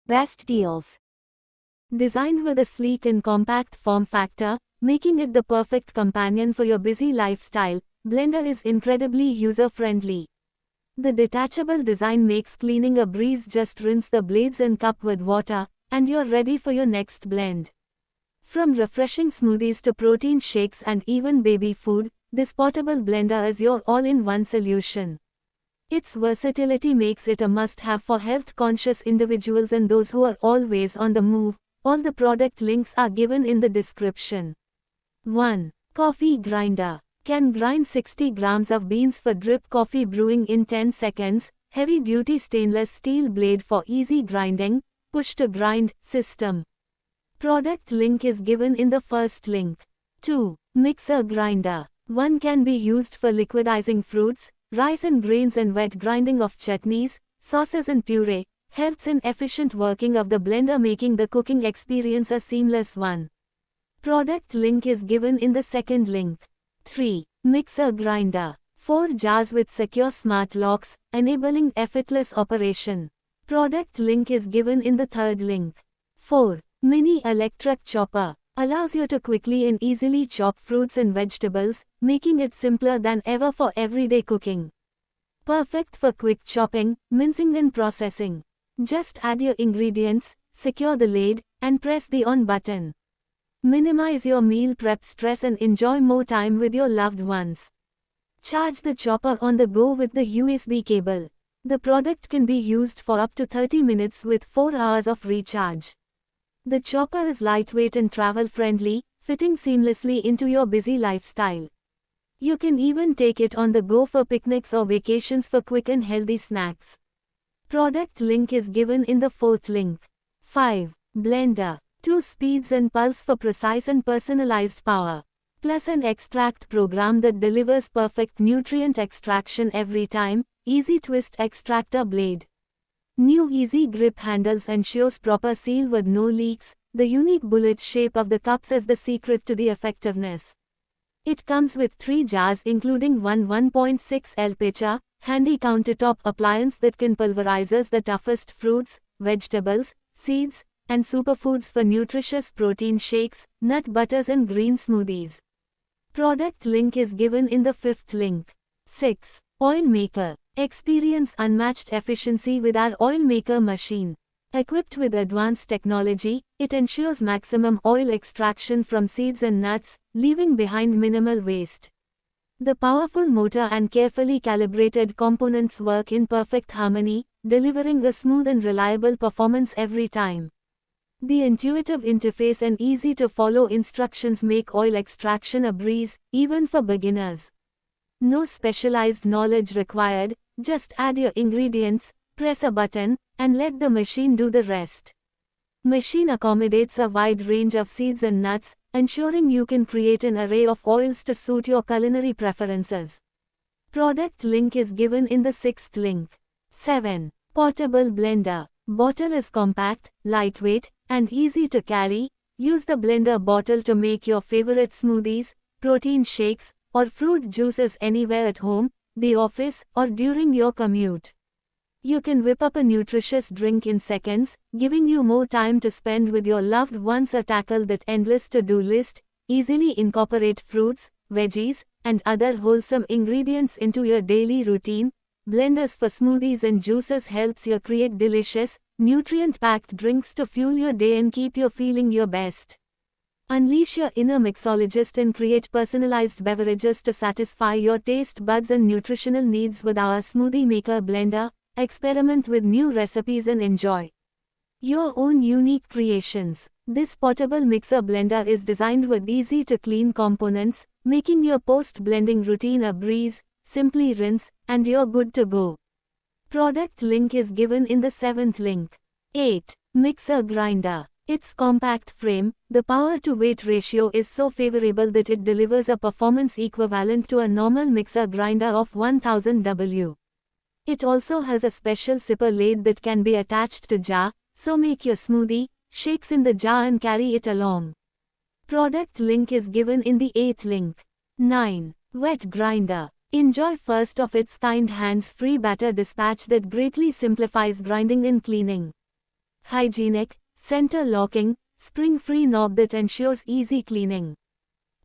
Best deals. Designed with a sleek and compact form factor, making it the perfect companion for your busy lifestyle, blender is incredibly user-friendly. The detachable design makes cleaning a breeze. Just rinse the blades and cup with water, and you're ready for your next blend. From refreshing smoothies to protein shakes and even baby food, this portable blender is your all-in-one solution. Its versatility makes it a must-have for health-conscious individuals and those who are always on the move. All the product links are given in the description. 1. Coffee grinder. Can grind 60 grams of beans for drip coffee brewing in 10 seconds. Heavy-duty stainless steel blade for easy grinding. Push-to-grind system. Product link is given in the first link. 2. Mixer grinder. One can be used for liquidizing fruits, rice and grains and wet grinding of chutneys, sauces and puree. Helps in efficient working of the blender, making the cooking experience a seamless one. Product link is given in the second link. 3. Mixer grinder. 4 jars with secure smart locks, enabling effortless operation. Product link is given in the third link. 4. Mini electric chopper. Allows you to quickly and easily chop fruits and vegetables, making it simpler than ever for everyday cooking. Perfect for quick chopping, mincing and processing. Just add your ingredients, secure the lid, and press the on button. Minimize your meal prep stress and enjoy more time with your loved ones. Charge the chopper on the go with the USB cable. The product can be used for up to 30 minutes with 4 hours of recharge. The chopper is lightweight and travel-friendly, fitting seamlessly into your busy lifestyle. You can even take it on the go for picnics or vacations for quick and healthy snacks. Product link is given in the fourth link. 5. Blender. 2 speeds and pulse for precise and personalized power. Plus an extract program that delivers perfect nutrient extraction every time. Easy twist extractor blade. New easy grip handles ensures proper seal with no leaks. The unique bullet shape of the cups is the secret to the effectiveness. It comes with 3 jars including one 1.6 L pitcher, handy countertop appliance that can pulverizes the toughest fruits, vegetables, seeds, and superfoods for nutritious protein shakes, nut butters and green smoothies. Product link is given in the fifth link. 6. Oil maker. Experience unmatched efficiency with our oil maker machine. Equipped with advanced technology, it ensures maximum oil extraction from seeds and nuts, leaving behind minimal waste. The powerful motor and carefully calibrated components work in perfect harmony, delivering a smooth and reliable performance every time. The intuitive interface and easy-to-follow instructions make oil extraction a breeze, even for beginners. No specialized knowledge required, just add your ingredients, press a button, and let the machine do the rest. Machine accommodates a wide range of seeds and nuts, ensuring you can create an array of oils to suit your culinary preferences. Product link is given in the sixth link. 7. Portable blender. Bottle is compact, lightweight, and easy to carry. Use the blender bottle to make your favorite smoothies, protein shakes, or fruit juices anywhere at home, the office, or during your commute. You can whip up a nutritious drink in seconds, giving you more time to spend with your loved ones or tackle that endless to-do list. Easily incorporate fruits, veggies, and other wholesome ingredients into your daily routine. Blenders for smoothies and juices helps you create delicious, nutrient-packed drinks to fuel your day and keep you feeling your best. Unleash your inner mixologist and create personalized beverages to satisfy your taste buds and nutritional needs with our Smoothie Maker blender. Experiment with new recipes and enjoy your own unique creations. This portable mixer blender is designed with easy-to-clean components, making your post-blending routine a breeze. Simply rinse, and you're good to go. Product link is given in the seventh link. 8. Mixer grinder. Its compact frame, the power-to-weight ratio is so favorable that it delivers a performance equivalent to a normal mixer grinder of 1000 W. It also has a special sipper lid that can be attached to jar, so make your smoothie, shakes in the jar and carry it along. Product link is given in the 8th link. 9. Wet grinder. Enjoy first of its kind hands-free batter dispatch that greatly simplifies grinding and cleaning. hygienic, center locking, spring-free knob that ensures easy cleaning.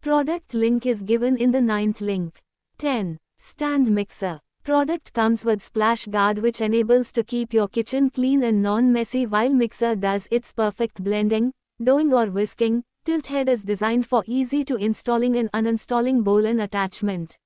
Product link is given in the 9th link. 10. Stand mixer. Product comes with splash guard which enables to keep your kitchen clean and non-messy while mixer does its perfect blending, doing or whisking. Tilt head is designed for easy to installing and uninstalling bowl and attachment.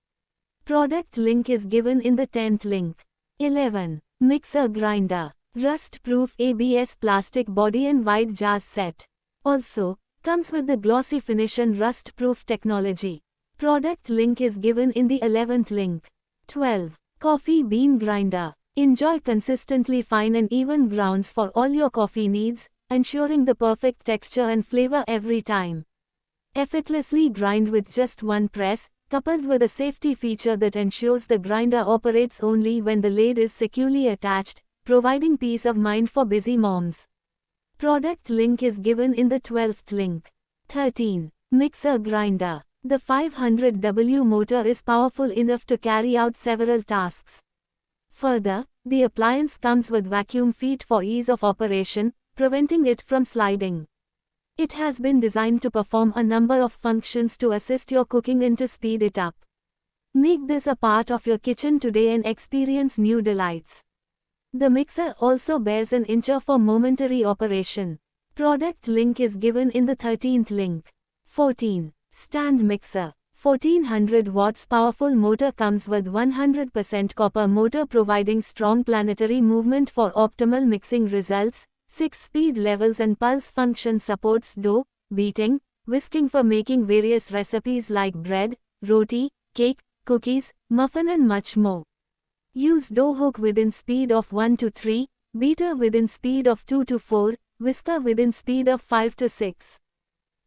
Product link is given in the 10th link. 11. Mixer grinder. Rust-proof ABS plastic body and wide jars set. Also, comes with the glossy finish and rust-proof technology. Product link is given in the 11th link. 12. Coffee bean grinder. Enjoy consistently fine and even grounds for all your coffee needs, ensuring the perfect texture and flavor every time. Effortlessly grind with just one press, coupled with a safety feature that ensures the grinder operates only when the lid is securely attached, providing peace of mind for busy moms. Product link is given in the 12th link. 13. Mixer grinder. The 500W motor is powerful enough to carry out several tasks. Further, the appliance comes with vacuum feet for ease of operation, preventing it from sliding. It has been designed to perform a number of functions to assist your cooking and to speed it up. Make this a part of your kitchen today and experience new delights. The mixer also bears an incher for momentary operation. Product link is given in the 13th link. 14. Stand mixer. 1400 watts powerful motor comes with 100% copper motor providing strong planetary movement for optimal mixing results. 6 speed levels and pulse function supports dough, beating, whisking for making various recipes like bread, roti, cake, cookies, muffin and much more. Use dough hook within speed of 1 to 3, beater within speed of 2 to 4, whisker within speed of 5 to 6.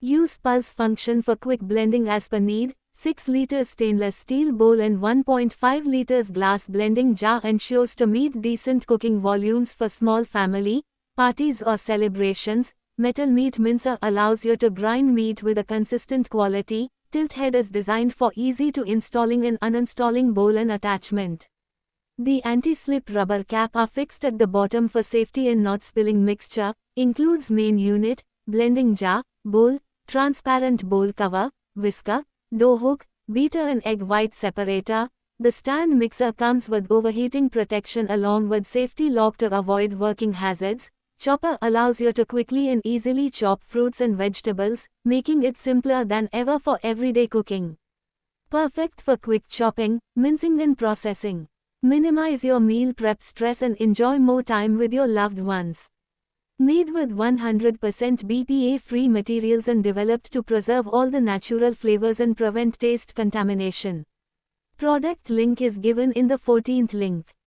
Use pulse function for quick blending as per need. 6 liters stainless steel bowl and 1.5 liters glass blending jar ensures to meet decent cooking volumes for small family, parties or celebrations. Metal meat mincer allows you to grind meat with a consistent quality. Tilt head is designed for easy to installing and uninstalling bowl and attachment. The anti-slip rubber cap are fixed at the bottom for safety and not spilling mixture. Includes main unit, blending jar, bowl, transparent bowl cover, whisker, dough hook, beater and egg white separator. The stand mixer comes with overheating protection along with safety lock to avoid working hazards. Chopper allows you to quickly and easily chop fruits and vegetables, making it simpler than ever for everyday cooking. Perfect for quick chopping, mincing and processing. Minimize your meal prep stress and enjoy more time with your loved ones. Made with 100% BPA-free materials and developed to preserve all the natural flavors and prevent taste contamination. Product link is given in the 14th link.